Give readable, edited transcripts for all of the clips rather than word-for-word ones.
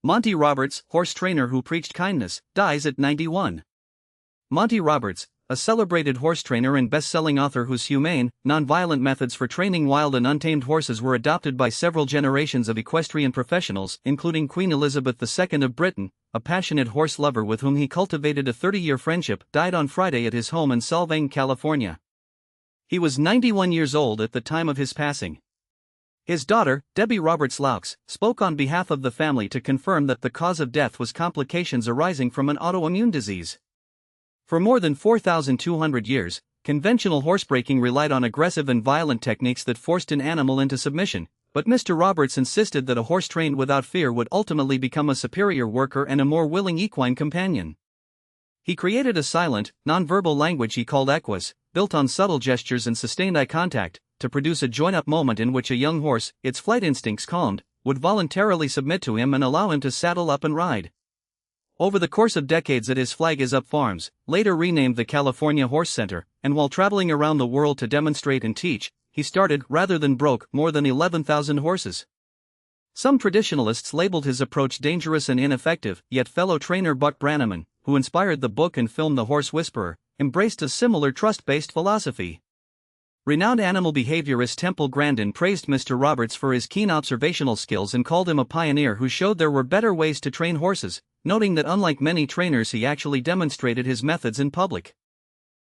Monty Roberts, horse trainer who preached kindness, dies at 91. Monty Roberts, a celebrated horse trainer and best-selling author whose humane, non-violent methods for training wild and untamed horses were adopted by several generations of equestrian professionals, including Queen Elizabeth II of Britain, a passionate horse lover with whom he cultivated a 30-year friendship, died on Friday at his home in Solvang, California. He was 91 years old at the time of his passing. His daughter, Debbie Roberts Laux, spoke on behalf of the family to confirm that the cause of death was complications arising from an autoimmune disease. For more than 4,200 years, conventional horsebreaking relied on aggressive and violent techniques that forced an animal into submission, but Mr. Roberts insisted that a horse trained without fear would ultimately become a superior worker and a more willing equine companion. He created a silent, non-verbal language he called equus, built on subtle gestures and sustained eye contact, to produce a join-up moment in which a young horse, its flight instincts calmed, would voluntarily submit to him and allow him to saddle up and ride. Over the course of decades at his Flag Is Up Farms, later renamed the California Horse Center, and while traveling around the world to demonstrate and teach, he started, rather than broke, more than 11,000 horses. Some traditionalists labeled his approach dangerous and ineffective, yet fellow trainer Buck Brannaman, who inspired the book and film The Horse Whisperer, embraced a similar trust-based philosophy. Renowned animal behaviorist Temple Grandin praised Mr. Roberts for his keen observational skills and called him a pioneer who showed there were better ways to train horses, noting that unlike many trainers he actually demonstrated his methods in public.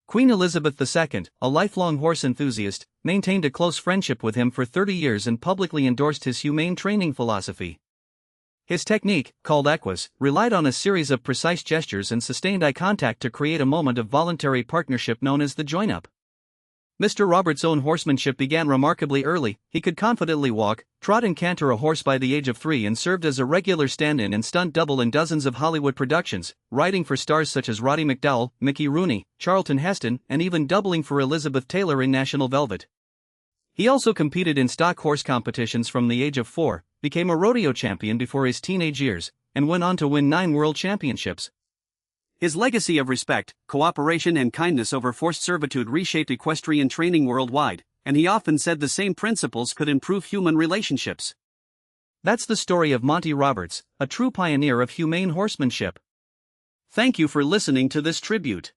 Queen Elizabeth II, a lifelong horse enthusiast, maintained a close friendship with him for 30 years and publicly endorsed his humane training philosophy. His technique, called equus, relied on a series of precise gestures and sustained eye contact to create a moment of voluntary partnership known as the join-up. Mr. Roberts' own horsemanship began remarkably early. He could confidently walk, trot and canter a horse by the age of 3 and served as a regular stand-in and stunt double in dozens of Hollywood productions, riding for stars such as Roddy McDowall, Mickey Rooney, Charlton Heston, and even doubling for Elizabeth Taylor in National Velvet. He also competed in stock horse competitions from the age of 4, became a rodeo champion before his teenage years, and went on to win 9 world championships. His legacy of respect, cooperation and kindness over forced servitude reshaped equestrian training worldwide, and he often said the same principles could improve human relationships. That's the story of Monty Roberts, a true pioneer of humane horsemanship. Thank you for listening to this tribute.